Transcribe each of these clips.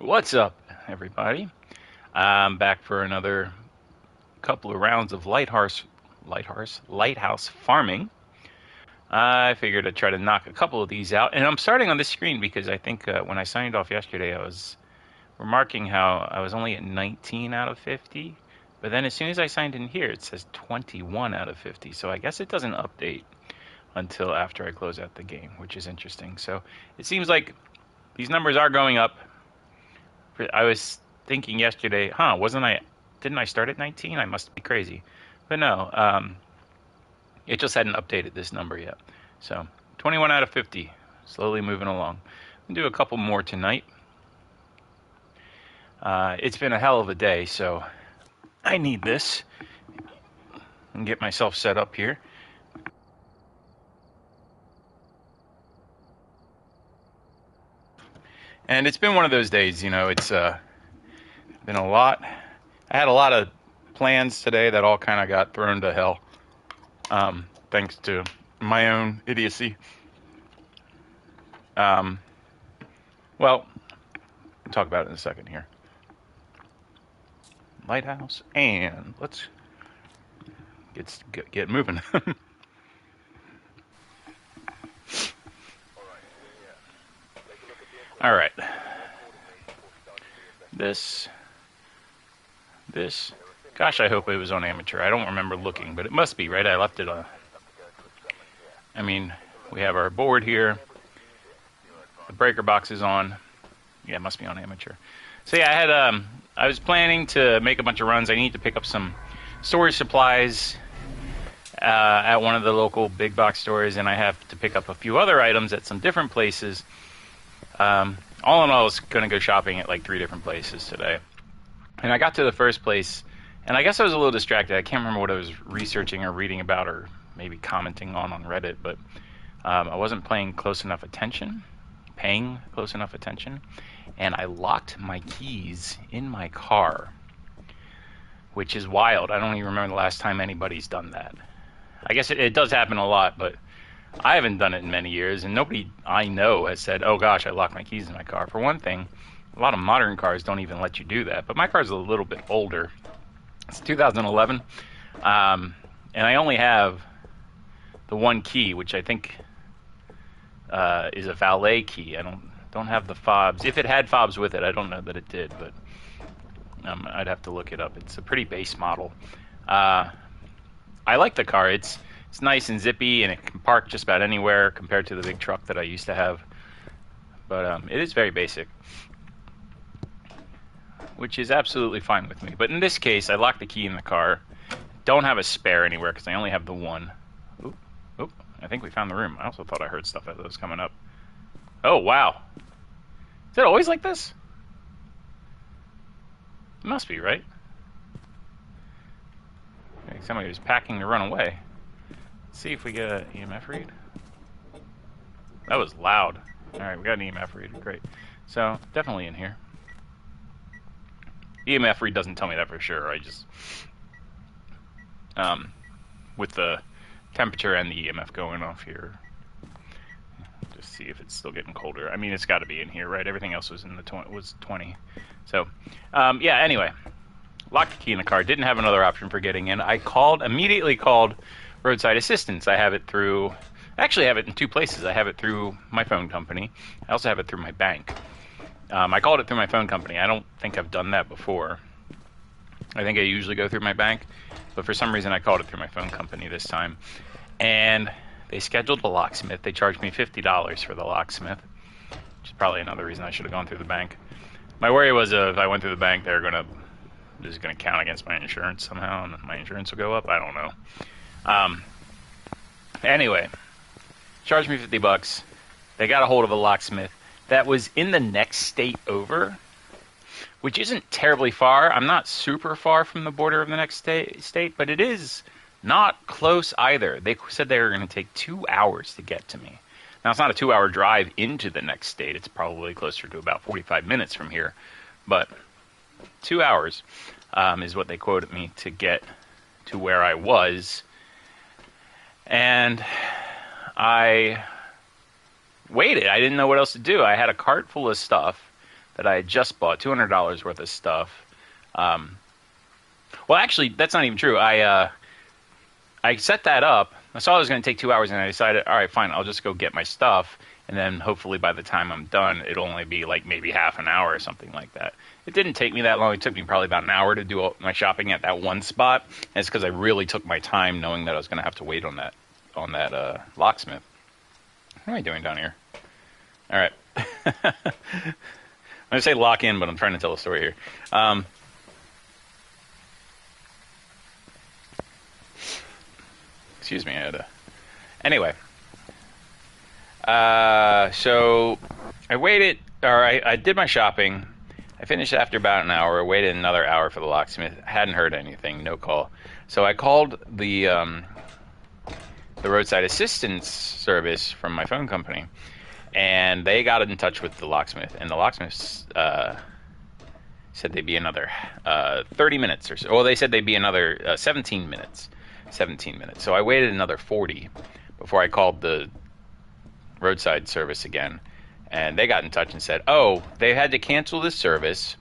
What's up, everybody? I'm back for another couple of rounds of lighthouse farming. I figured I'd try to knock a couple of these out, and I'm starting on this screen because I think when I signed off yesterday, I was remarking how I was only at 19 out of 50, but then as soon as I signed in here, it says 21 out of 50. So I guess it doesn't update until after I close out the game, which is interesting. So it seems like these numbers are going up. I was thinking yesterday, didn't I start at 19? I must be crazy. But no, it just hadn't updated this number yet. So 21 out of 50, slowly moving along. We'll do a couple more tonight. It's been a hell of a day, so I need this and get myself set up here. And it's been one of those days, it's been a lot. I had a lot of plans today that all kind of got thrown to hell, thanks to my own idiocy. Well, we'll talk about it in a second here. Lighthouse, and let's get moving. All right. This. Gosh, I hope it was on amateur. I don't remember looking, but it must be, right? I left it on. I mean, we have our board here. The breaker box is on. Yeah, it must be on amateur. So yeah, I was planning to make a bunch of runs. I need to pick up some storage supplies at one of the local big box stores, and I have to pick up a few other items at some different places. All in all, I was going to go shopping at like 3 different places today. And I got to the first place, and I guess I was a little distracted. I can't remember what I was researching or reading about or maybe commenting on Reddit, but I wasn't paying close enough attention, and I locked my keys in my car, which is wild. I don't even remember the last time anybody's done that. I guess it does happen a lot, but I haven't done it in many years, and nobody I know has said, oh gosh, I locked my keys in my car. For one thing, a lot of modern cars don't even let you do that, but my car's a little bit older. It's 2011, and I only have the one key, which I think is a valet key. I don't have the fobs. If it had fobs with it, I don't know that it did, but I'd have to look it up. It's a pretty base model. I like the car. It's nice and zippy, and it can park just about anywhere compared to the big truck that I used to have. But it is very basic, which is absolutely fine with me. But in this case, I locked the key in the car. Don't have a spare anywhere because I only have the one. Oop, I think we found the room. I also thought I heard stuff as it was coming up. Oh, wow. Is it always like this? It must be, right? Okay, somebody was packing to run away. Let's see if we get an EMF read. That was loud. Alright, we got an EMF read. Great. So, definitely in here. EMF read doesn't tell me that for sure. I just, with the temperature and the EMF going off here, just see if it's still getting colder. I mean, it's got to be in here, right? Everything else was in the was 20. So, yeah. Anyway, locked the key in the car. Didn't have another option for getting in. I immediately called roadside assistance. I have it through. Actually, I have it in 2 places. I have it through my phone company. I also have it through my bank. I called it through my phone company. I don't think I've done that before. I think I usually go through my bank, but for some reason I called it through my phone company this time. And they scheduled a locksmith. They charged me $50 for the locksmith, which is probably another reason I should have gone through the bank. My worry was if I went through the bank, this is going to count against my insurance somehow, and my insurance will go up. I don't know. Anyway, charged me $50. They got a hold of a locksmith that was in the next state over, which isn't terribly far. I'm not super far from the border of the next state, but it is not close either. They said they were going to take 2 hours to get to me. Now, it's not a 2-hour drive into the next state. It's probably closer to about 45 minutes from here. But 2 hours is what they quoted me to get to where I was. And I waited. I didn't know what else to do. I had a cart full of stuff that I had just bought, $200 worth of stuff. Well, actually, that's not even true. I set that up. I saw it was going to take 2 hours, and I decided, all right, fine, I'll just go get my stuff, and then hopefully by the time I'm done, it'll only be like maybe half an hour or something like that. It didn't take me that long. It took me probably about an hour to do all my shopping at that one spot. And it's because I really took my time, knowing that I was going to have to wait on that locksmith. What am I doing down here? All right. I'm going to say lock in, but I'm trying to tell a story here. Excuse me. Anyway. So I waited, or I did my shopping. I finished after about an hour. Waited another hour for the locksmith. Hadn't heard anything. No call. So I called the roadside assistance service from my phone company, and they got in touch with the locksmith. And the locksmith said they'd be another 30 minutes or so. Well, they said they'd be another 17 minutes. 17 minutes. So I waited another 40 before I called the roadside service again, and they got in touch and said, oh, they had to cancel this service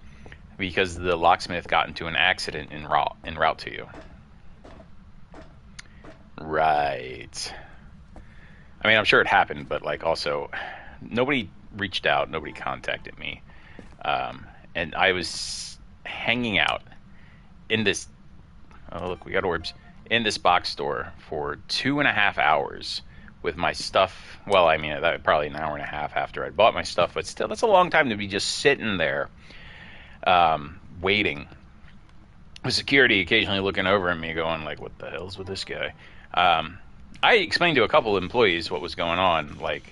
because the locksmith got into an accident en route to you. Right. I mean, I'm sure it happened, but like also nobody reached out, nobody contacted me, and I was hanging out in this, oh look, we got orbs, in this box store for 2.5 hours with my stuff. Well, I mean, that probably an hour and a half after I'd bought my stuff, but still, that's a long time to be just sitting there waiting. With security occasionally looking over at me going like, what the hell's with this guy? I explained to a couple of employees what was going on, like,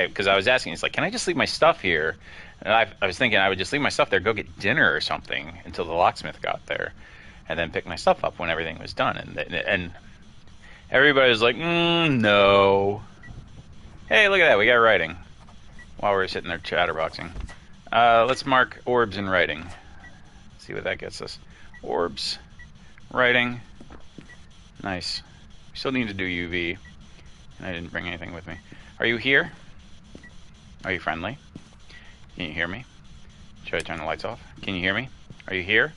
because I was asking, it's like, can I just leave my stuff here? And I was thinking I would just leave my stuff there, go get dinner or something until the locksmith got there, and then pick my stuff up when everything was done. And everybody was like, no. Hey, look at that, we got writing while we're sitting there chatterboxing. Let's mark orbs in writing. See what that gets us. Orbs, writing, nice. We still need to do UV, and I didn't bring anything with me. Are you here? Are you friendly? Can you hear me? Should I turn the lights off? Can you hear me? Are you here?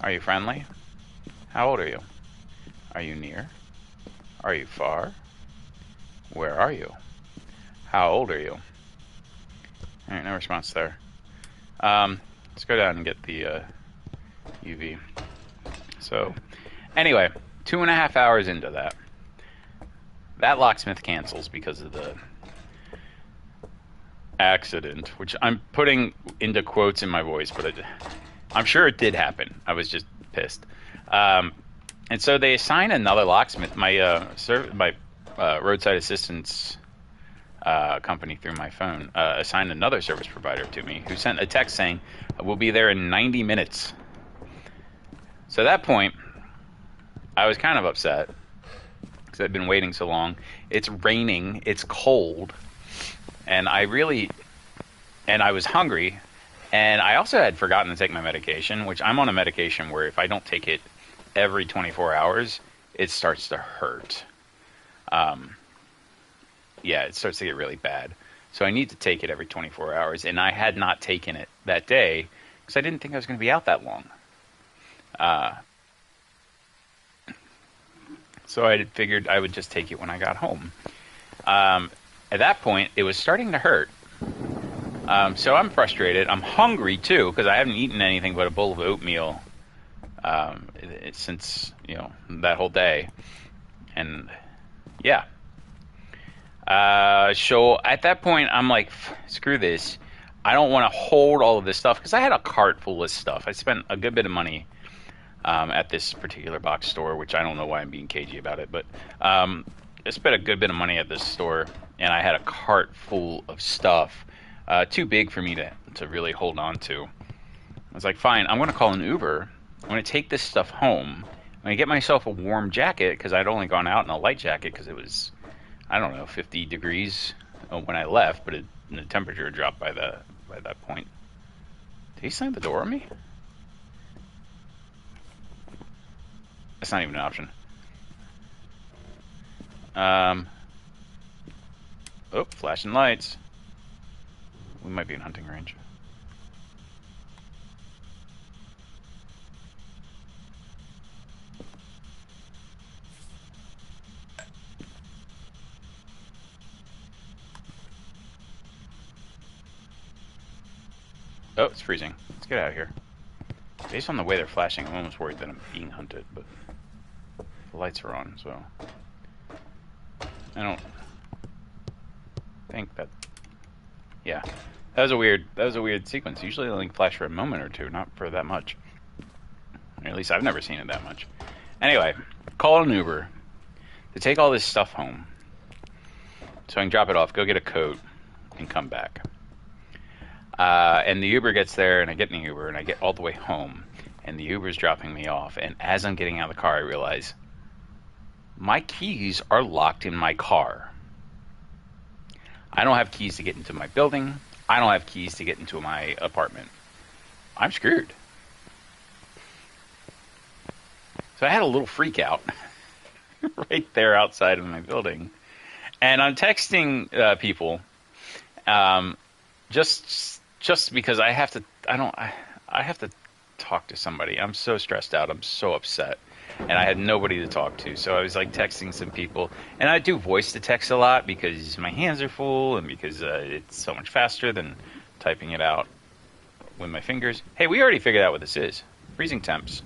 Are you friendly? How old are you? Are you near? Are you far? Where are you? How old are you? Alright, no response there. Let's go down and get the UV. So, anyway, 2.5 hours into that locksmith cancels because of the accident, which I'm putting into quotes in my voice, but I'm sure it did happen. I was just pissed. And so they assign another locksmith. My roadside assistance company through my phone assigned another service provider to me, who sent a text saying, we'll be there in 90 minutes. So at that point, I was kind of upset because I'd been waiting so long. It's raining, it's cold, and I was hungry, and I also had forgotten to take my medication, which I'm on a medication where if I don't take it every 24 hours, it starts to hurt. Yeah, it starts to get really bad. So I need to take it every 24 hours, and I had not taken it that day because I didn't think I was going to be out that long. So I figured I would just take it when I got home. At that point, it was starting to hurt. So I'm frustrated. I'm hungry, too, because I haven't eaten anything but a bowl of oatmeal since, that whole day. And, yeah. So at that point, I'm like, screw this. I don't want to hold all of this stuff, because I had a cart full of stuff. I spent a good bit of money at this particular box store, which I don't know why I'm being cagey about it, but I spent a good bit of money at this store, and I had a cart full of stuff, too big for me to really hold on to. I was like, fine, I'm going to call an Uber. I'm going to take this stuff home. I'm going to get myself a warm jacket, because I'd only gone out in a light jacket, because it was, I don't know, 50 degrees when I left, but the temperature dropped by that point. Did he slam the door on me? That's not even an option. Oh, flashing lights. We might be in hunting range. Oh, it's freezing. Let's get out of here. Based on the way they're flashing, I'm almost worried that I'm being hunted, but the lights are on, so I don't think that. Yeah, that was a weird sequence. Usually they only flash for a moment or two, not for that much. Or at least I've never seen it that much. Anyway, call an Uber to take all this stuff home, so I can drop it off, go get a coat, and come back. And the Uber gets there, and I get in the Uber, and I get all the way home, and the Uber's dropping me off. And as I'm getting out of the car, I realize my keys are locked in my car. I don't have keys to get into my building. I don't have keys to get into my apartment. I'm screwed. So I had a little freak out right there outside of my building. And I'm texting people just because I have to talk to somebody. I'm so stressed out. I'm so upset. And I had nobody to talk to. So I was like texting some people. And I do voice to text a lot because my hands are full and because it's so much faster than typing it out with my fingers. Hey, we already figured out what this is. Freezing temps.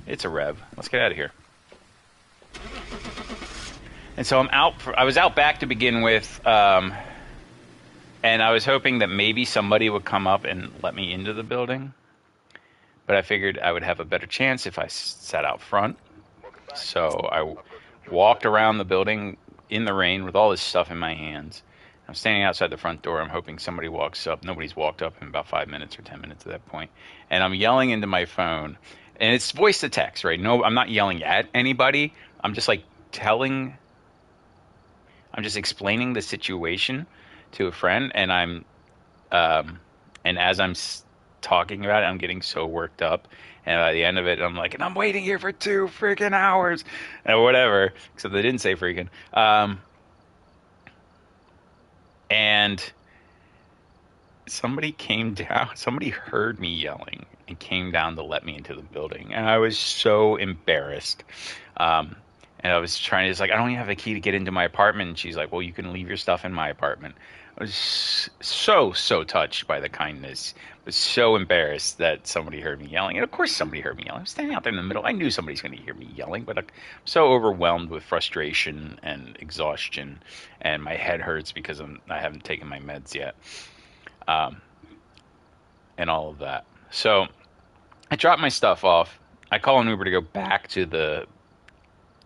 It's a rev. Let's get out of here. And so I was out back to begin with. And I was hoping that maybe somebody would come up and let me into the building. But I figured I would have a better chance if I sat out front. So I walked around the building in the rain with all this stuff in my hands. I'm standing outside the front door. I'm hoping somebody walks up. Nobody's walked up in about 5 minutes or 10 minutes at that point. And I'm yelling into my phone. And it's voice to text, right? No, I'm not yelling at anybody. I'm just like I'm just explaining the situation to a friend. And and as I'm talking about it, I'm getting so worked up, and by the end of it I'm like, and I'm waiting here for 2 freaking hours or whatever, except they didn't say freaking. And somebody came down, somebody heard me yelling and came down to let me into the building, and I was so embarrassed. And I was trying to, just like, I don't even have a key to get into my apartment. And she's like, well, you can leave your stuff in my apartment. I was so touched by the kindness, but so embarrassed that somebody heard me yelling. And of course somebody heard me yelling. I was standing out there in the middle. I knew somebody's going to hear me yelling, but I'm so overwhelmed with frustration and exhaustion, and my head hurts because I haven't taken my meds yet, and all of that. So I drop my stuff off. I call an Uber to go back to the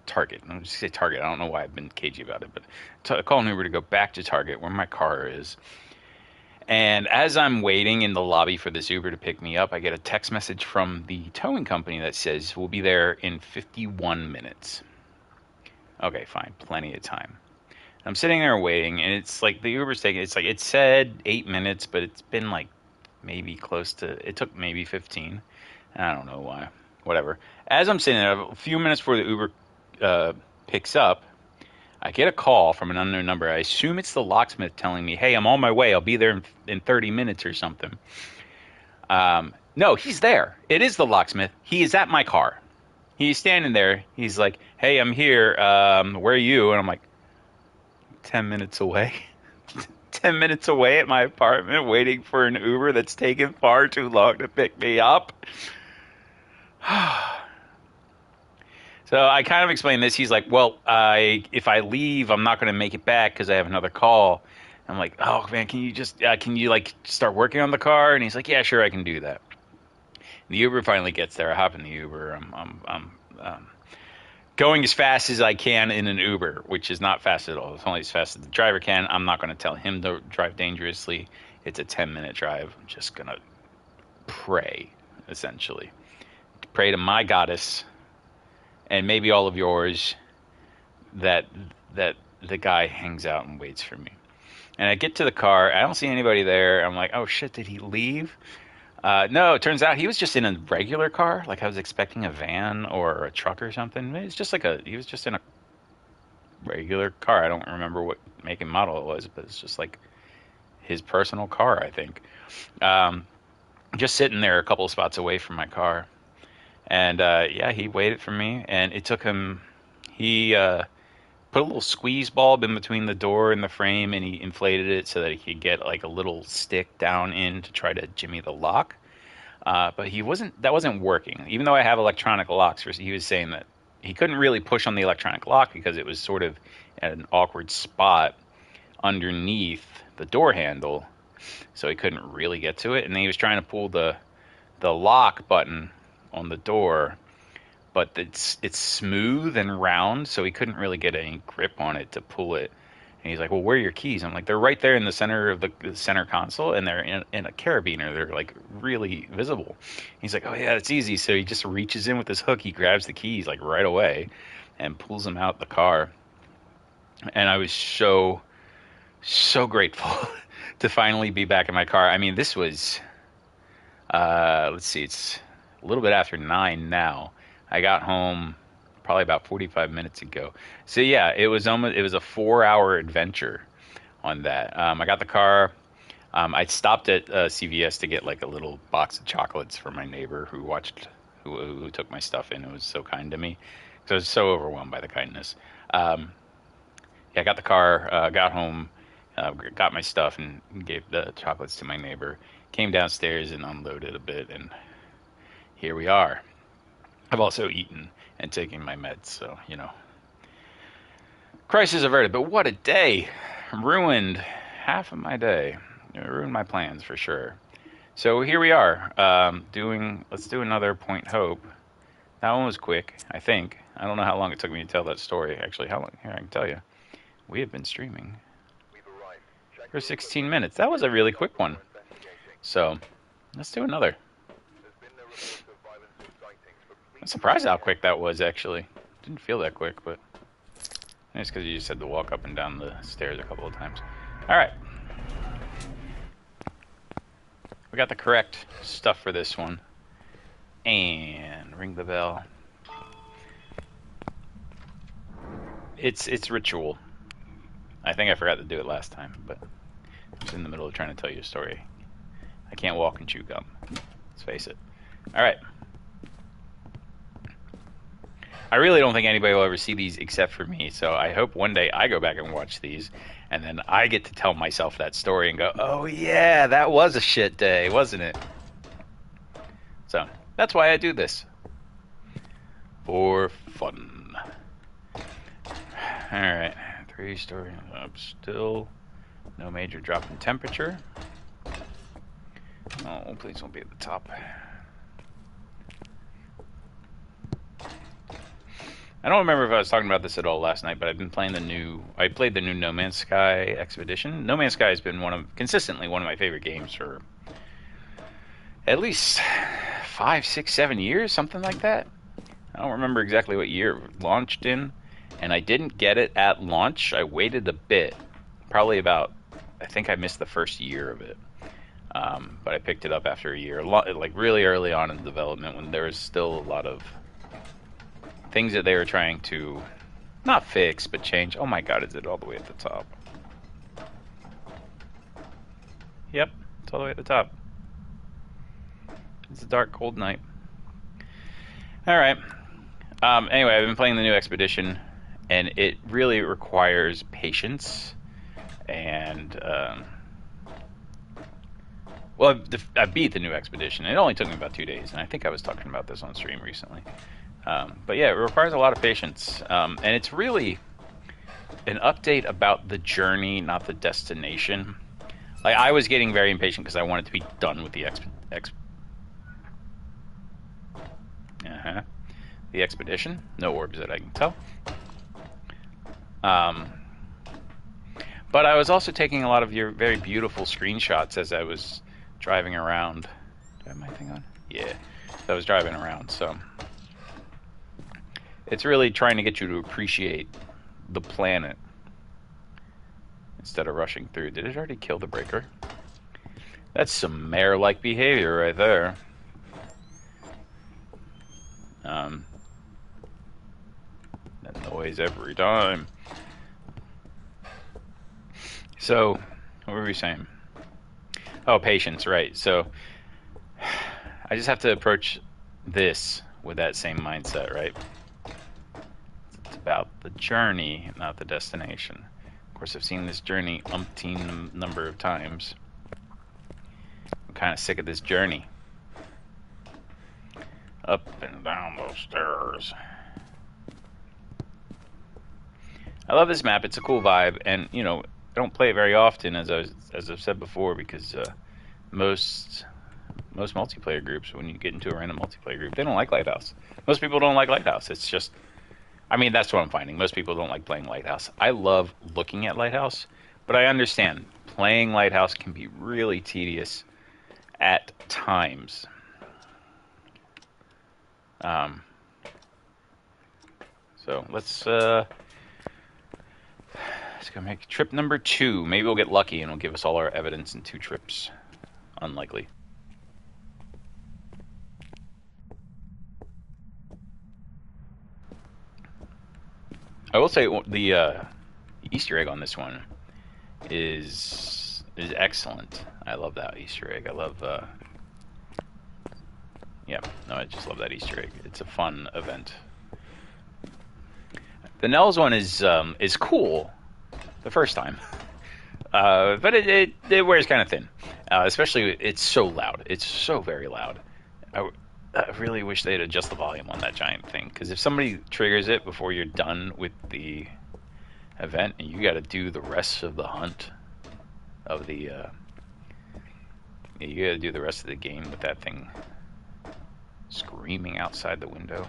Target. I'm just say Target. I don't know why I've been cagey about it, but I call an Uber to go back to Target where my car is. And as I'm waiting in the lobby for this Uber to pick me up, I get a text message from the towing company that says we'll be there in 51 minutes. Okay, fine. Plenty of time. I'm sitting there waiting, and it's like the Uber's taking, it's like it said 8 minutes, but it's been like maybe close to, it took maybe 15. I don't know why. Whatever. As I'm sitting there, a few minutes before the Uber picks up, I get a call from an unknown number. I assume it's the locksmith telling me, hey, I'm on my way. I'll be there in 30 minutes or something. No, he's there. It is the locksmith. He is at my car. He's standing there. He's like, hey, I'm here. Where are you? And I'm like, 10 minutes away. 10 minutes away at my apartment waiting for an Uber that's taken far too long to pick me up. So I kind of explained this. He's like, well, if I leave, I'm not going to make it back because I have another call. I'm like, oh, man, can you like start working on the car? And he's like, yeah, sure, I can do that. The Uber finally gets there. I hop in the Uber. I'm going as fast as I can in an Uber, which is not fast at all. It's only as fast as the driver can. I'm not going to tell him to drive dangerously. It's a 10-minute drive. I'm just going to pray, essentially. Pray to my goddess, and maybe all of yours, that the guy hangs out and waits for me. And I get to the car. I don't see anybody there. I'm like, oh, shit, did he leave? No, it turns out he was just in a regular car. Like I was expecting a van or a truck or something. It's just like he was just in a regular car. I don't remember what make and model it was, but it's just like his personal car, I think. Just sitting there a couple of spots away from my car. And yeah, he waited for me, and it took him. He put a little squeeze bulb in between the door and the frame, and he inflated it so that he could get like a little stick down in to try to jimmy the lock. But that wasn't working. Even though I have electronic locks, he was saying that he couldn't really push on the electronic lock because it was sort of at an awkward spot underneath the door handle, so he couldn't really get to it. And then he was trying to pull the lock button on the door, but it's smooth and round, so he couldn't really get any grip on it to pull it. And he's like, well, where are your keys? I'm like, they're right there in the center of the center console, and they're in a carabiner. They're like really visible. He's like, oh yeah, it's easy. So he just reaches in with his hook. He grabs the keys like right away and pulls them out the car. And I was so grateful to finally be back in my car. I mean, this was, let's see, it's a little bit after 9 now. I got home probably about 45 minutes ago. So yeah, it was a 4-hour adventure on that. I got the car. I stopped at CVS to get like a little box of chocolates for my neighbor who took my stuff in. It was so kind to me. So I was so overwhelmed by the kindness. Yeah, I got the car, got home, got my stuff, and gave the chocolates to my neighbor. Came downstairs and unloaded a bit, and here we are. I've also eaten and taken my meds, so, you know. Crisis averted, but what a day. Ruined half of my day. It ruined my plans, for sure. So here we are, let's do another Point Hope. That one was quick, I think. I don't know how long it took me to tell that story. Actually, how long? Here, I can tell you. We have been streaming for 16 minutes. That was a really quick one. So, let's do another. I'm surprised how quick that was, actually. Didn't feel that quick, but it's because you just had to walk up and down the stairs a couple of times. All right. We got the correct stuff for this one. And ring the bell. It's ritual. I think I forgot to do it last time, but I was in the middle of trying to tell you a story. I can't walk and chew gum. Let's face it. All right. I really don't think anybody will ever see these except for me, so I hope one day I go back and watch these, and then I get to tell myself that story and go, oh yeah, that was a shit day, wasn't it? So, that's why I do this. For fun. Alright, 3-story up still. No major drop in temperature. Oh, please don't be at the top. I don't remember if I was talking about this at all last night, but I've been playing I played the new No Man's Sky Expedition. No Man's Sky has been consistently one of my favorite games for at least 5, 6, 7 years, something like that. I don't remember exactly what year it launched in, and I didn't get it at launch. I waited a bit, probably about, I think I missed the first year of it. But I picked it up after a year, like really early on in development when there was still a lot of things that they were trying to not fix, but change. Oh my god, is it all the way at the top? Yep, it's all the way at the top. It's a dark, cold night. Alright. Anyway, I've been playing the new Expedition, and it really requires patience. And, well, I beat the new Expedition. It only took me about 2 days, and I think I was talking about this on stream recently. But yeah, it requires a lot of patience. And it's really an update about the journey, not the destination. Like, I was getting very impatient because I wanted to be done with the the expedition. No orbs that I can tell. But I was also taking a lot of your very beautiful screenshots as I was driving around. Do I have my thing on? Yeah. So I was driving around, so it's really trying to get you to appreciate the planet instead of rushing through. Did it already kill the breaker? That's some mare-like behavior right there. That noise every time. So, what were we saying? Oh, patience, right. So, I just have to approach this with that same mindset, right? about the journey, not the destination. Of course, I've seen this journey umpteen number of times. I'm kind of sick of this journey. Up and down those stairs. I love this map. It's a cool vibe, and you know, I don't play it very often, as I've said before, because most multiplayer groups, when you get into a random multiplayer group, they don't like Lighthouse. Most people don't like Lighthouse. It's just, I mean, that's what I'm finding. Most people don't like playing Lighthouse. I love looking at Lighthouse, but I understand playing Lighthouse can be really tedious at times. So let's go make trip number 2. Maybe we'll get lucky and it'll give us all our evidence in 2 trips. Unlikely. I will say the Easter egg on this one is excellent. I love that Easter egg. I love yeah, no, I just love that Easter egg. It's a fun event. The Nels one is cool the first time, but it wears kind of thin. Especially, it's so loud. It's so very loud. I really wish they'd adjust the volume on that giant thing, because if somebody triggers it before you're done with the event, and you got to do the rest of the hunt of the, you got to do the rest of the game with that thing screaming outside the window.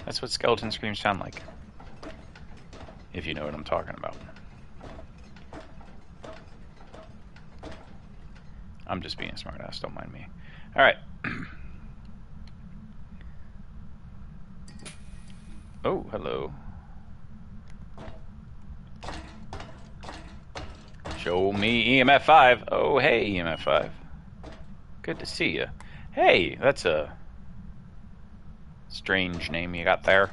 That's what skeleton screams sound like, if you know what I'm talking about. I'm just being a smartass, don't mind me. Alright. Oh, hello. Show me EMF 5. Oh, hey, EMF 5. Good to see you. Hey, that's a strange name you got there.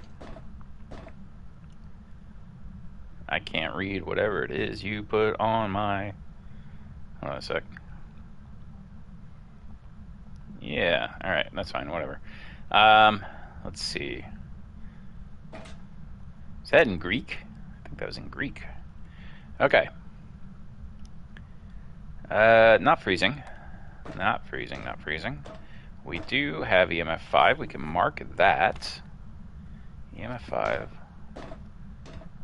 I can't read whatever it is you put on my... Hold on a sec. Yeah, alright, that's fine, whatever. Let's see. Is that in Greek? I think that was in Greek. Okay. Not freezing. Not freezing, not freezing. We do have EMF 5. We can mark that. EMF 5.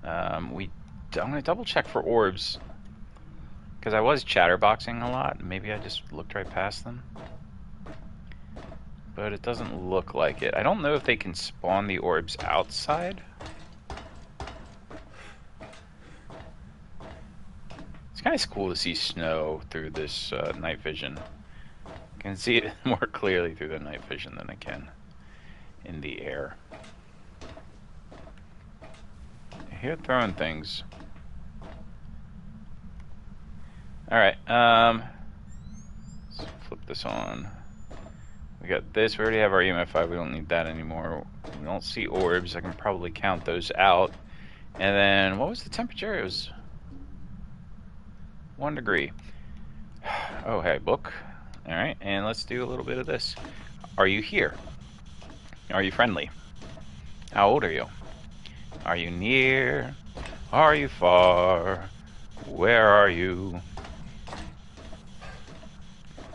I'm going to double check for orbs, because I was chatterboxing a lot. Maybe I just looked right past them. But it doesn't look like it. I don't know if they can spawn the orbs outside. It's kind of cool to see snow through this night vision. I can see it more clearly through the night vision than I can in the air. I hear throwing things. Alright, let's flip this on. We got this. We already have our EMF 5. We don't need that anymore. We don't see orbs. I can probably count those out. And then, what was the temperature? It was 1 degree. Oh, hey, book. Alright, and let's do a little bit of this. Are you here? Are you friendly? How old are you? Are you near? Are you far? Where are you?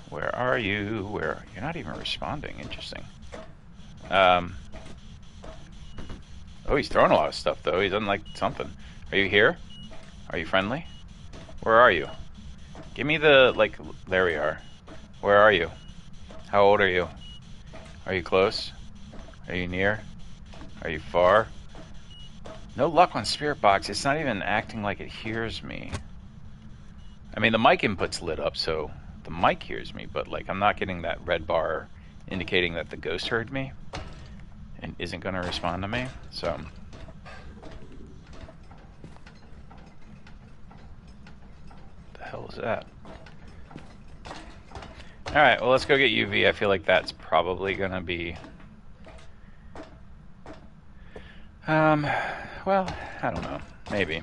Where are you? Where? You're not even responding. Interesting. Oh, he's throwing a lot of stuff, though. He doesn't like something. Are you here? Are you friendly? Where are you? Give me the, like, there we are. Where are you? How old are you? Are you close? Are you near? Are you far? No luck on Spirit Box. It's not even acting like it hears me. I mean, the mic input's lit up, so the mic hears me, but like I'm not getting that red bar indicating that the ghost heard me and isn't going to respond to me. So what the hell is that? Alright, well, let's go get UV. I feel like that's probably going to be well, I don't know, maybe.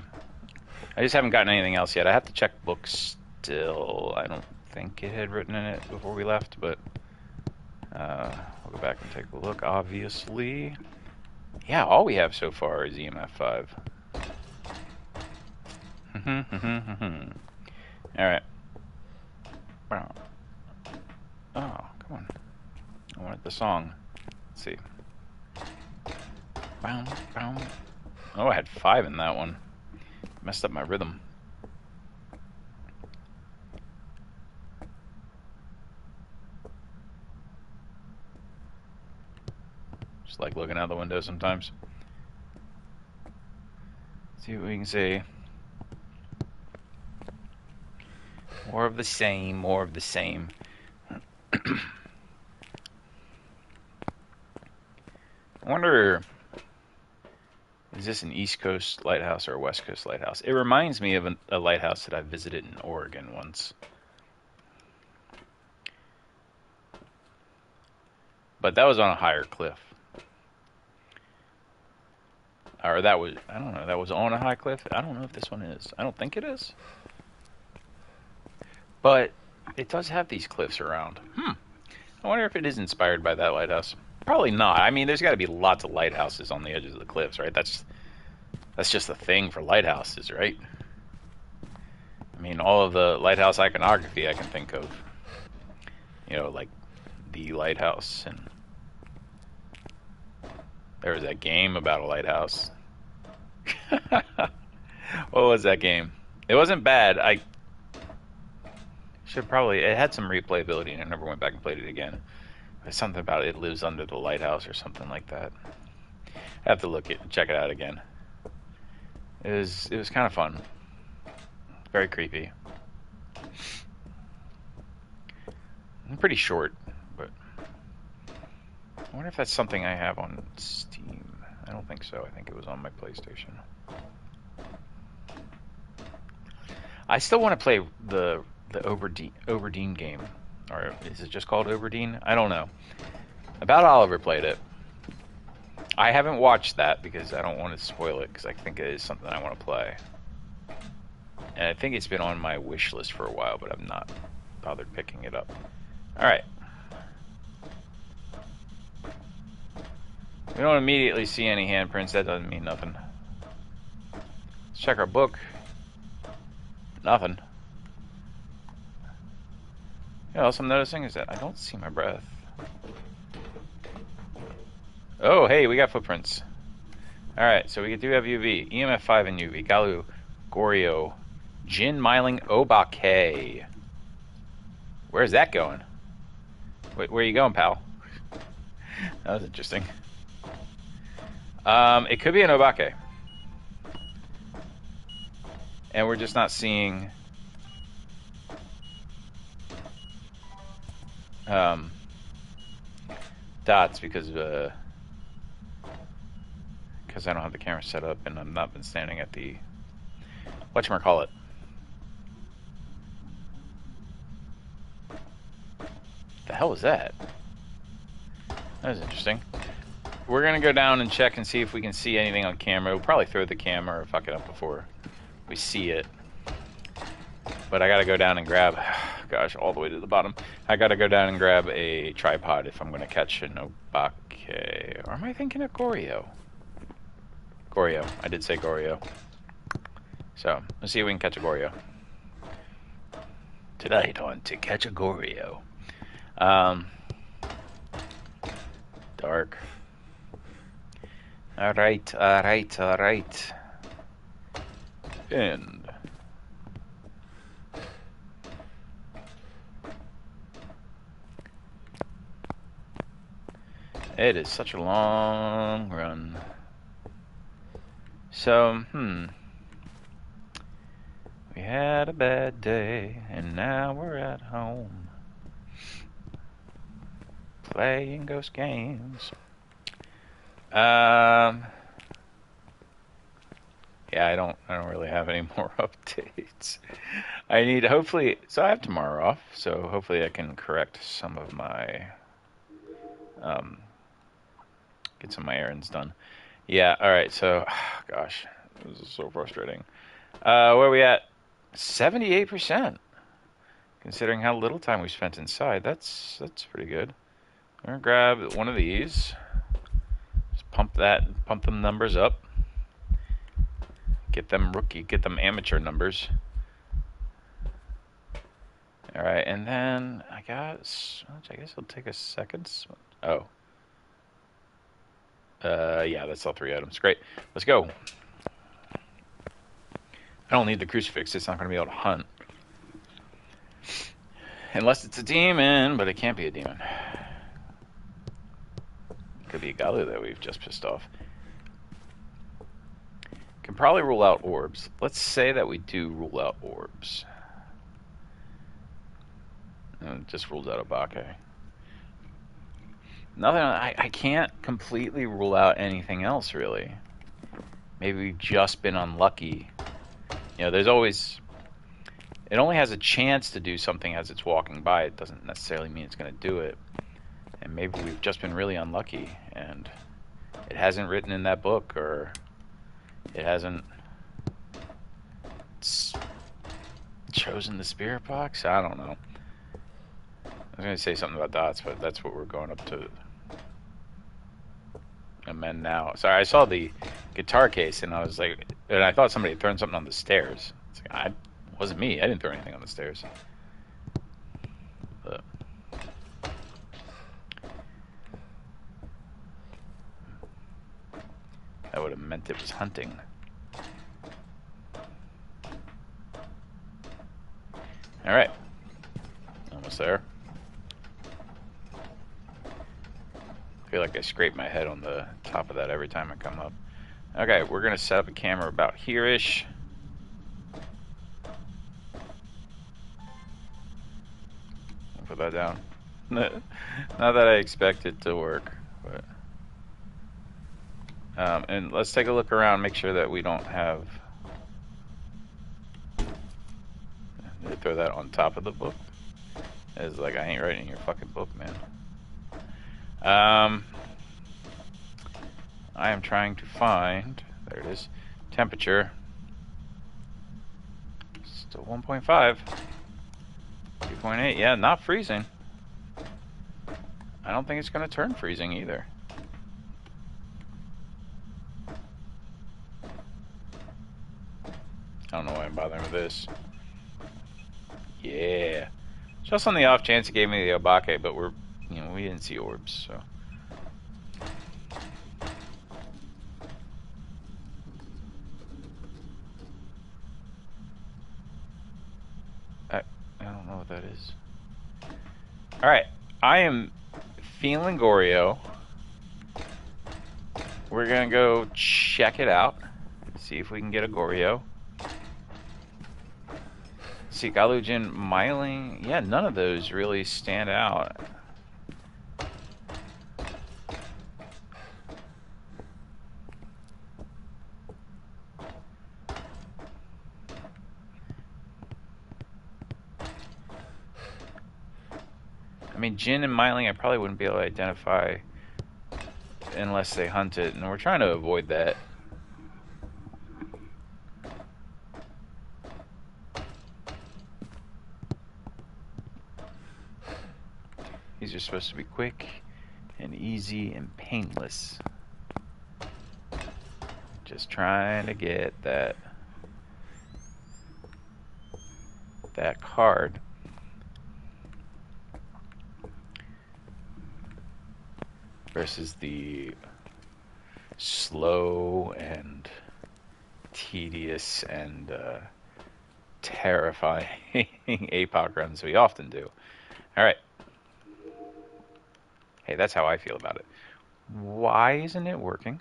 I just haven't gotten anything else yet. I have to check books still. I don't think it had written in it before we left, but We'll go back and take a look, obviously. Yeah, all we have so far is EMF 5. Alright. Wow. Oh, come on. I wanted the song. Let's see. Bow, bow. Oh, I had 5 in that one. Messed up my rhythm. Just like looking out the window sometimes. See what we can see. More of the same, more of the same. I wonder, is this an East Coast lighthouse or a West Coast lighthouse? It reminds me of a lighthouse that I visited in Oregon once. But that was on a higher cliff. Or that was, I don't know, that was on a high cliff? I don't know if this one is. I don't think it is. But it does have these cliffs around. I wonder if it is inspired by that lighthouse. Probably not. I mean, there's got to be lots of lighthouses on the edges of the cliffs, right? That's just the thing for lighthouses, right? I mean, all of the lighthouse iconography I can think of. You know, like the lighthouse, and there was that game about a lighthouse. What was that game? It wasn't bad. I should probably... It had some replayability, and I never went back and played it again. There's something about it lives under the lighthouse or something like that. I have to check it out again. It was kind of fun. Very creepy. Pretty short, but I wonder if that's something I have on Steam. I don't think so. I think it was on my PlayStation. I still want to play the Oberdeen game. Or is it just called Oberdeen? I don't know. About Oliver played it. I haven't watched that because I don't want to spoil it, because I think it is something I want to play. And I think it's been on my wish list for a while, but I've not bothered picking it up. Alright. We don't immediately see any handprints. That doesn't mean nothing. Let's check our book. Nothing. You know, what else I'm noticing is that I don't see my breath. Oh, hey, we got footprints. Alright, so we do have UV. EMF 5 and UV. Galu, Gorio, Jin, Myling, Obake. Where's that going? Wait, where are you going, pal? That was interesting. It could be an Obake. And we're just not seeing... dots because I don't have the camera set up and I've not been standing at the whatchamacallit. The hell was that? That was interesting. We're gonna go down and check and see if we can see anything on camera. We'll probably throw the camera or fuck it up before we see it. But I gotta go down and grab, gosh, all the way to the bottom. I gotta go down and grab a tripod if I'm gonna catch an Obake. Or am I thinking of Gorio? Gorio. I did say Gorio. So, let's see if we can catch a Gorio. Tonight on To Catch a Gorio. Dark. Alright. And... it is such a long run. So, we had a bad day, and now we're at home. Playing ghost games. Yeah, I don't really have any more updates. I need, hopefully, so I have tomorrow off, so hopefully I can correct some of my, get some of my errands done. Yeah, alright, so, gosh, this is so frustrating. Where are we at? 78%. Considering how little time we spent inside, that's pretty good. I'm gonna grab one of these. Just pump them numbers up. Get them amateur numbers. All right, and then I guess it'll take a second. Oh, yeah, that's all 3 items. Great, let's go. I don't need the crucifix. It's not going to be able to hunt. Unless it's a demon, but it can't be a demon. It could be a Galu that we've just pissed off. Can probably rule out orbs. Let's say that we do rule out orbs. And it just ruled out Obake. Nothing. I can't completely rule out anything else, really. Maybe we've just been unlucky. You know, there's always... It only has a chance to do something as it's walking by. It doesn't necessarily mean it's going to do it. And maybe we've just been really unlucky, and it hasn't written in that book, or it hasn't chosen the spirit box. I don't know. I was going to say something about dots, but that's what we're going up to amend now. Sorry, I saw the guitar case, and I was like, and I thought somebody had thrown something on the stairs. It's like, wasn't me. I didn't throw anything on the stairs. But that would have meant it was hunting. All right, almost there. I feel like I scrape my head on the top of that every time I come up. Okay, we're gonna set up a camera about here-ish. I'll put that down. Not that I expect it to work, but and let's take a look around, make sure that we don't have. Throw that on top of the book. It's like, I ain't writing your fucking book, man. I am trying to find, there it is, temperature. Still 1.5. 2.8, yeah, not freezing. I don't think it's going to turn freezing either. I don't know why I'm bothering with this. Yeah. Just on the off chance it gave me the Obake, but we didn't see orbs, so. I don't know what that is. Alright, I am feeling Goryo. We're gonna go check it out. See if we can get a Goryo. See, Galujin, Myling, yeah, none of those really stand out. I mean, Jin and Myling I probably wouldn't be able to identify unless they hunt it, and we're trying to avoid that. These are supposed to be quick and easy and painless. Just trying to get that card. Versus the slow and tedious and terrifying APOC runs we often do. Alright. Hey, that's how I feel about it. Why isn't it working?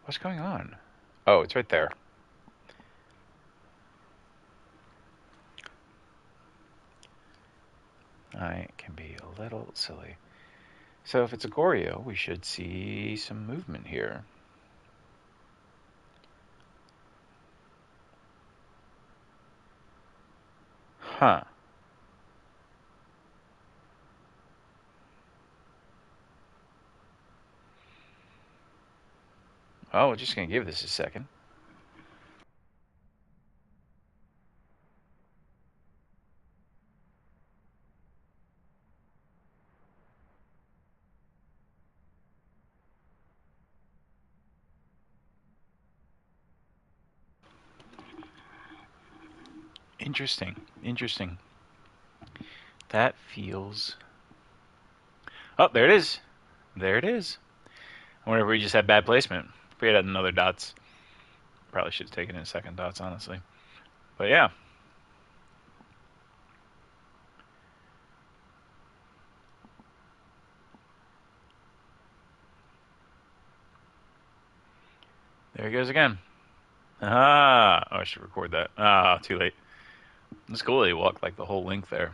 What's going on? Oh, it's right there. I can be a little silly. So if it's a Goryo, we should see some movement here. Huh. Oh, we're just going to give this a second. Interesting. Interesting. That feels... Oh, there it is. There it is. I wonder if we just had bad placement. If we had another dots. Probably should have taken in second dots, honestly. But yeah. There he goes again. Ah. Oh, I should record that. Ah, too late. It's cool that he walked like the whole length there.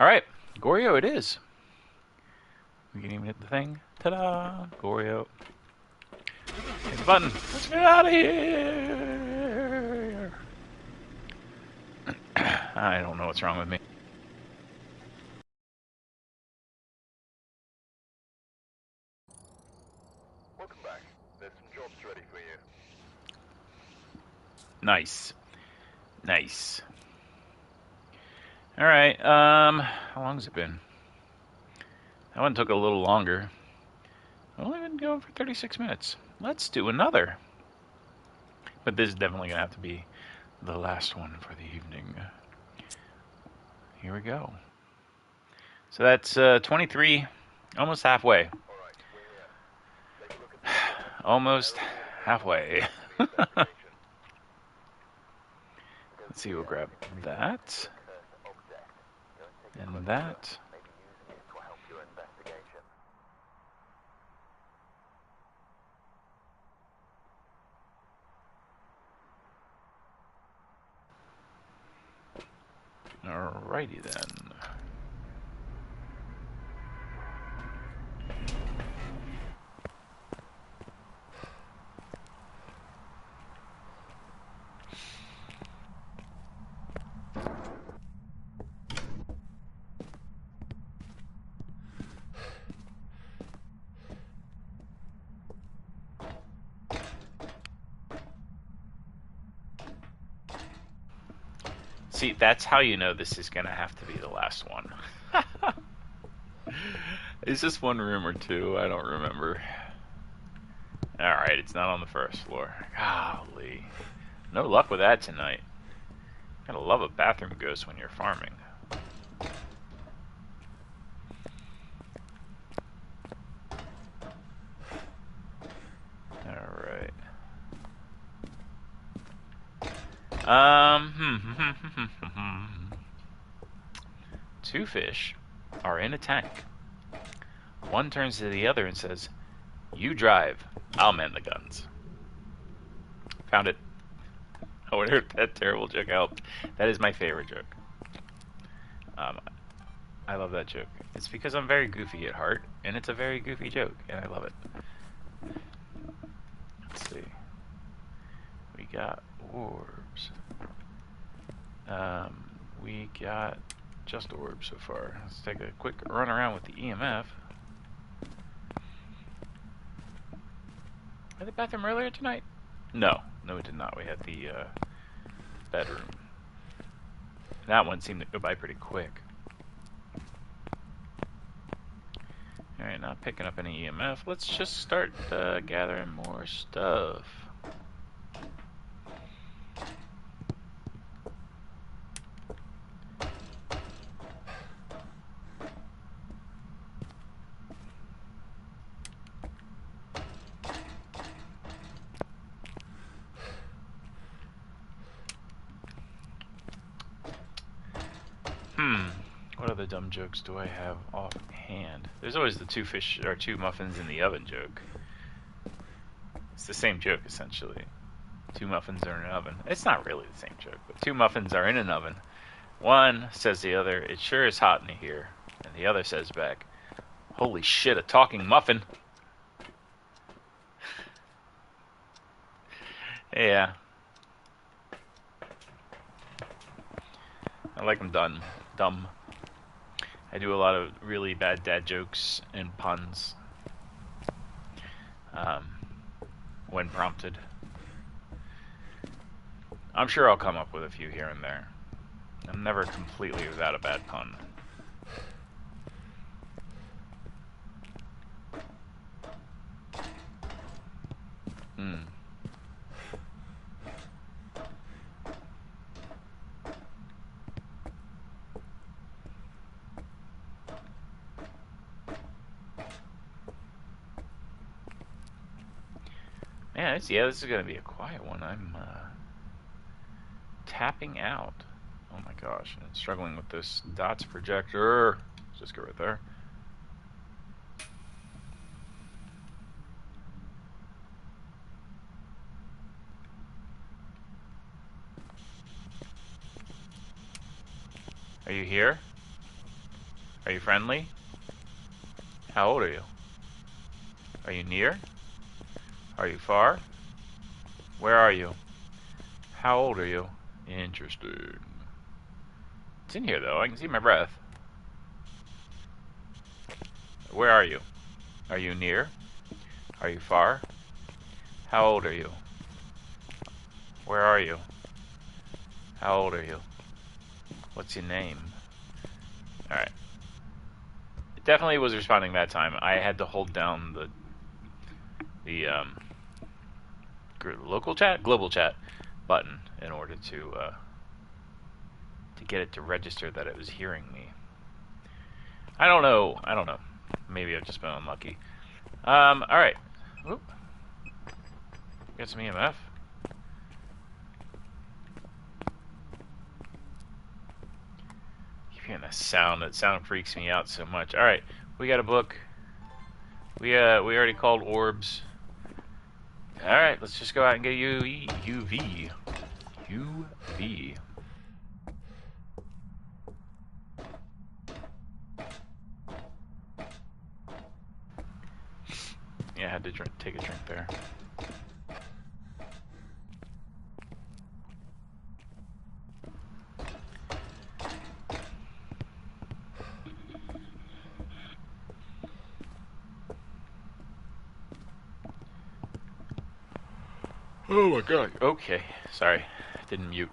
Alright. Goryo it is. We can even hit the thing. Ta-da! Goryo. Hit the button. Let's get out of here! I don't know what's wrong with me. Welcome back. There's some jobs ready for you. Nice. Nice. Alright, how long has it been? That one took a little longer. I've only been going for 36 minutes. Let's do another. But this is definitely going to have to be the last one for the evening. Here we go. So that's 23, almost halfway. All right, take a look at the Almost halfway. investigation. Let's see, we'll grab that. And that. Maybe using it to help your investigation. Alrighty then. See, that's how you know this is going to have to be the last one. Is this one room or two? I don't remember. Alright, it's not on the first floor. Golly. No luck with that tonight. Gotta love a bathroom ghost when you're farming. Alright. Two fish are in a tank. One turns to the other and says, "You drive, I'll man the guns." Found it. I wonder if that terrible joke helped. That is my favorite joke. I love that joke. It's because I'm very goofy at heart, and it's a very goofy joke, and I love it. Let's see. We got orbs. We got just orbs so far. Let's take a quick run around with the EMF. Had the bathroom earlier tonight? No, we did not. We had the bedroom. That one seemed to go by pretty quick. Alright, not picking up any EMF. Let's just start gathering more stuff. What other dumb jokes do I have offhand? There's always the two fish or two muffins in the oven joke. It's the same joke essentially. Two muffins are in an oven. It's not really the same joke, but two muffins are in an oven. One says the other, "It sure is hot in here," and the other says back, "Holy shit, a talking muffin." Yeah. I like them done. Dumb. I do a lot of really bad dad jokes and puns when prompted. I'm sure I'll come up with a few here and there. I'm never completely without a bad pun. Yeah, this is gonna be a quiet one. I'm tapping out. Oh my gosh, I'm struggling with this dots projector. Just go right there. Are you here? Are you friendly? How old are you? Are you near? Are you far? Where are you? How old are you? Interesting. It's in here though. I can see my breath. Where are you? Are you near? Are you far? How old are you? Where are you? How old are you? What's your name? Alright. It definitely was responding that time. I had to hold down the global chat button in order to get it to register that it was hearing me. I don't know. Maybe I've just been unlucky. Alright. Oop. Got some EMF. Keep hearing that sound. That sound freaks me out so much. Alright. We got a book. We already called orbs. Alright, let's just go out and get UV. UV. Yeah, I had to take a drink there. Oh my god. Okay, sorry. Didn't mute.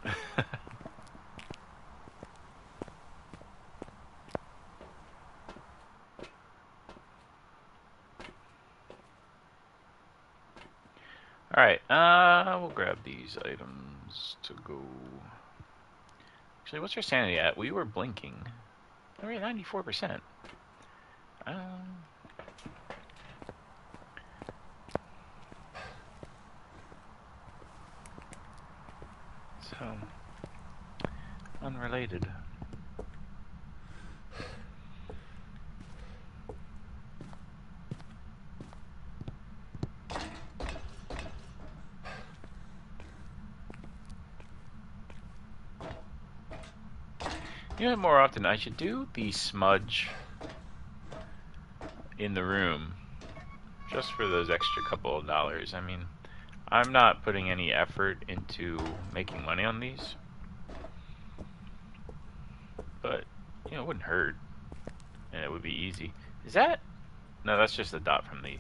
Alright, we'll grab these items to go. Actually, what's your sanity at? We were blinking. We're at 94%. So, unrelated. You know, more often I should do the smudge in the room just for those extra couple of dollars. I mean, I'm not putting any effort into making money on these, but you know, it wouldn't hurt, and it would be easy. Is that? No, that's just a dot from the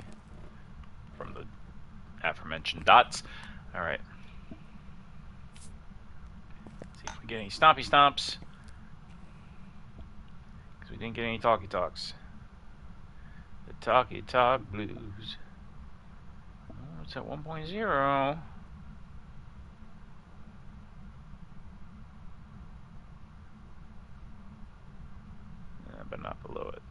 aforementioned dots. All right. See if we get any stompy stomps, because we didn't get any talkie talks. The talkie talk blues. Oh, it's at 1.0. But not below it.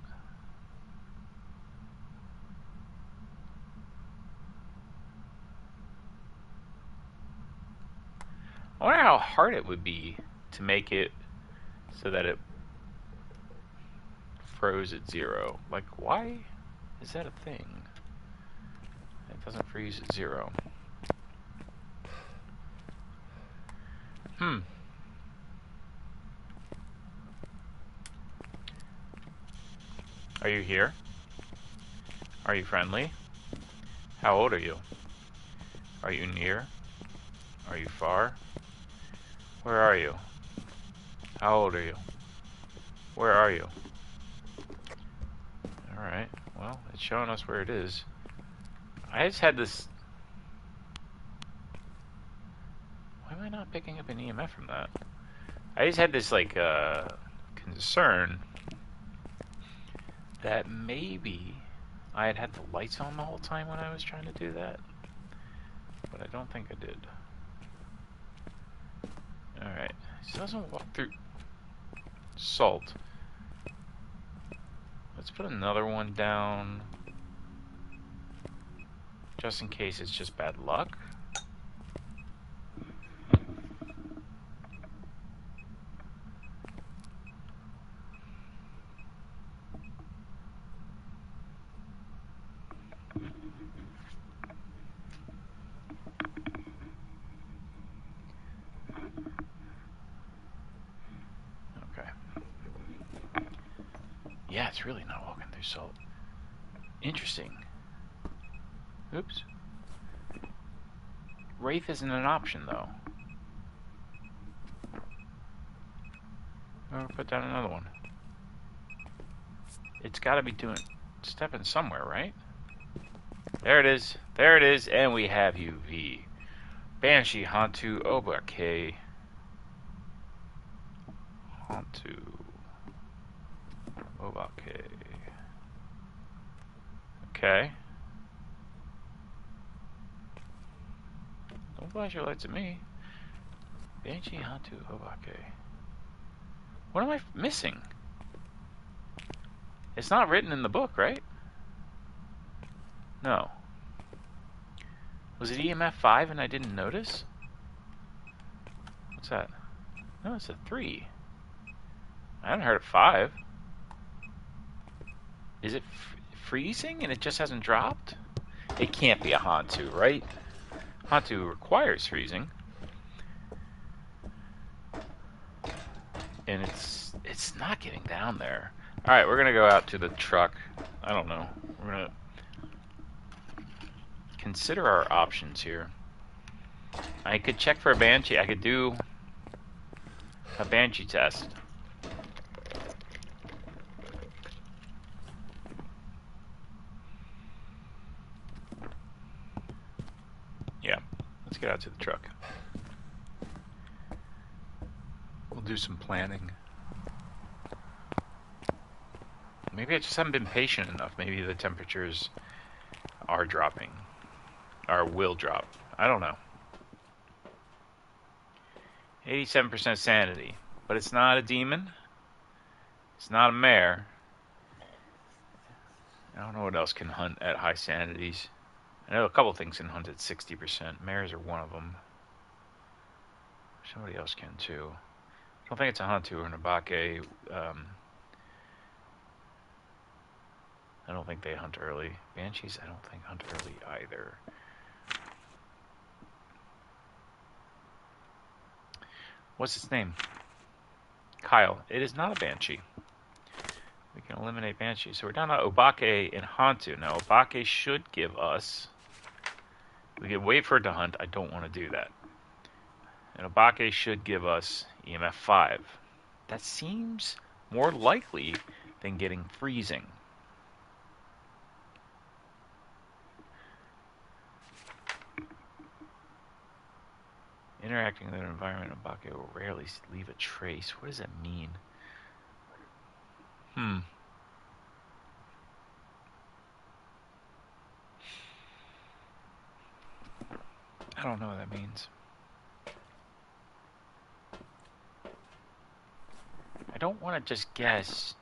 I wonder how hard it would be to make it so that it froze at 0. Like, why is that a thing? It doesn't freeze at 0. Are you here? Are you friendly? How old are you? Are you near? Are you far? Where are you? How old are you? Where are you? Alright, well, it's showing us where it is. I just had this... Why am I not picking up an EMF from that? I just had this, like, concern that maybe I had the lights on the whole time when I was trying to do that. But I don't think I did. Alright, it doesn't walk through salt. Let's put another one down just in case it's just bad luck. Okay. Yeah, it's really not walking through salt. Interesting. Oops. Wraith isn't an option, though. I'm gonna put down another one. It's gotta be stepping somewhere, right? There it is. There it is, and we have you, V. Banshee, Hantu, Obake. Hantu. Obake. Okay. Don't flash your lights at me. Banshee, Hantu, Obake. What am I missing? It's not written in the book, right? No. Was it EMF 5 and I didn't notice? What's that? No, it's a 3. I haven't heard of 5. Is it freezing and it just hasn't dropped? It can't be a Hantu, right? Hantu requires freezing. And it's not getting down there. Alright, we're gonna go out to the truck. I don't know. We're gonna consider our options here. I could check for a Banshee. I could do a Banshee test. Yeah, let's get out to the truck. We'll do some planning. Maybe I just haven't been patient enough. Maybe the temperatures are dropping. Or will drop. I don't know. 87% sanity. But it's not a demon. It's not a mare. I don't know what else can hunt at high sanities. I know a couple things can hunt at 60%. Mares are one of them. Somebody else can too. I don't think it's a Hantu or an Abake. I don't think they hunt early. Banshees, I don't think hunt early either. What's its name? Kyle. It is not a Banshee. We can eliminate Banshee. So we're down to Obake and Hantu. Now, Obake should give us... We can wait for it to hunt. I don't want to do that. And Obake should give us EMF 5. That seems more likely than getting freezing. Interacting with an environment, Obake will rarely leave a trace. What does that mean? I don't know what that means. I don't want to just guess,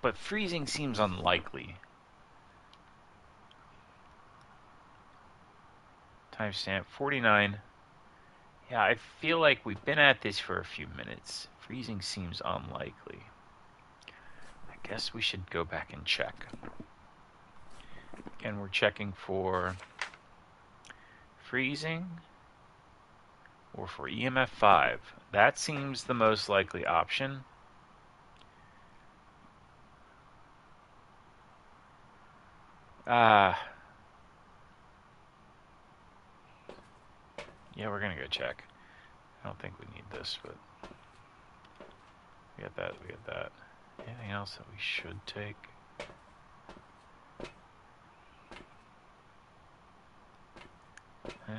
but freezing seems unlikely. Timestamp 49. Yeah, I feel like we've been at this for a few minutes. Freezing seems unlikely. I guess we should go back and check. Again, we're checking for freezing or for EMF 5. That seems the most likely option. Yeah, we're gonna go check. I don't think we need this, but we got that, we got that. Anything else that we should take?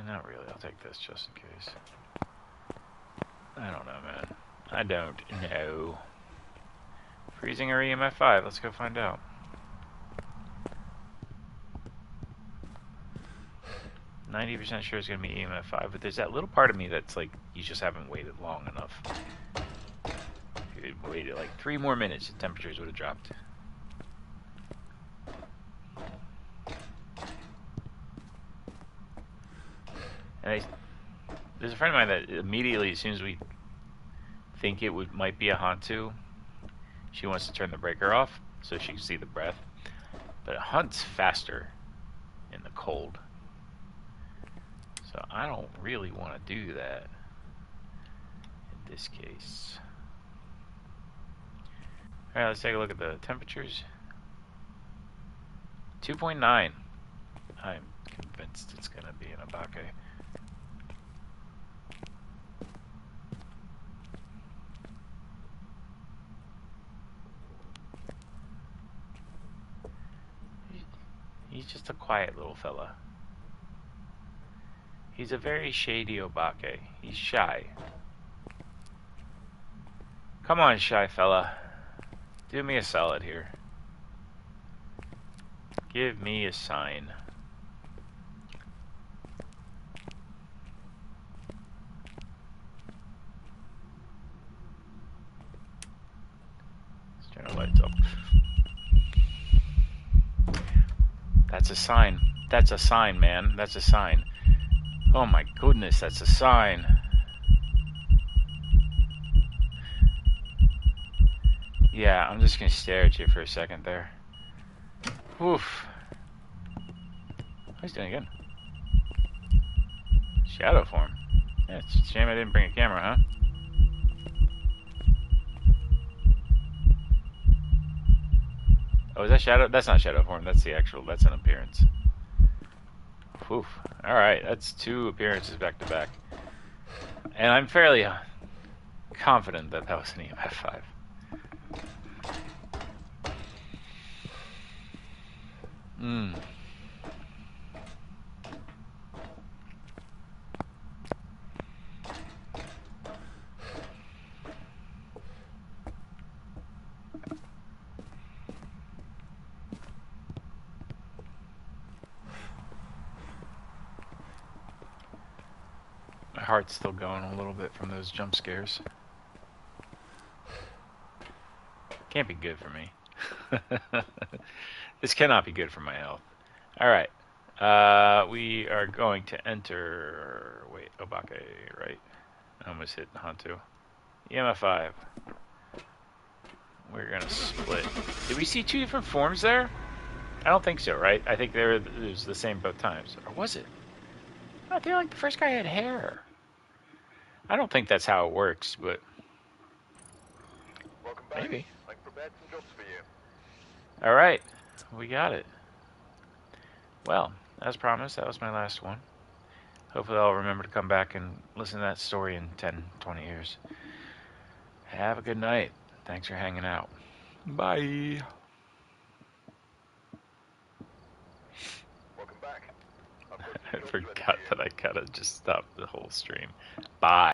Not really. I'll take this just in case. I don't know, man. I don't know. Freezing or EMF 5? Let's go find out. %90 sure it's going to be EMF 5, but there's that little part of me that's like, you just haven't waited long enough. If you had waited like 3 more minutes, the temperatures would have dropped. there's a friend of mine that immediately, as soon as we think it might be a Hantu, she wants to turn the breaker off so she can see the breath. But it hunts faster in the cold. So I don't really want to do that in this case. Alright, let's take a look at the temperatures. 2.9. I'm convinced it's going to be an Abake. He's just a quiet little fella. He's a very shady Obake. He's shy. Come on, shy fella. Do me a solid here. Give me a sign. Let's turn the lights up. That's a sign. That's a sign, man. That's a sign. Oh my goodness, that's a sign. Yeah, I'm just gonna stare at you for a second there. Oof. He's doing good. Shadow form. Yeah, it's a shame I didn't bring a camera, huh? Oh, is that shadow? That's not shadow form. That's the actual. That's an appearance. Oof. All right, that's 2 appearances back to back, and I'm fairly confident that that was an EMF 5. My heart's still going a little bit from those jump scares. Can't be good for me. This cannot be good for my health. Alright. We are going to enter... Wait, Obake, right? I almost hit Hantu. EMF 5. We're gonna split. Did we see 2 different forms there? I don't think so, right? I think it was the same both times. Or was it? I feel like the first guy had hair. I don't think that's how it works, but... Welcome back. Maybe. I've prepared some jobs for you. Alright. We got it. Well, as promised, that was my last one. Hopefully I'll remember to come back and listen to that story in 10, 20 years. Have a good night. Thanks for hanging out. Bye. Welcome back. I've got I some jobs ready forgot for you. that I gotta just stop the whole stream. Bye.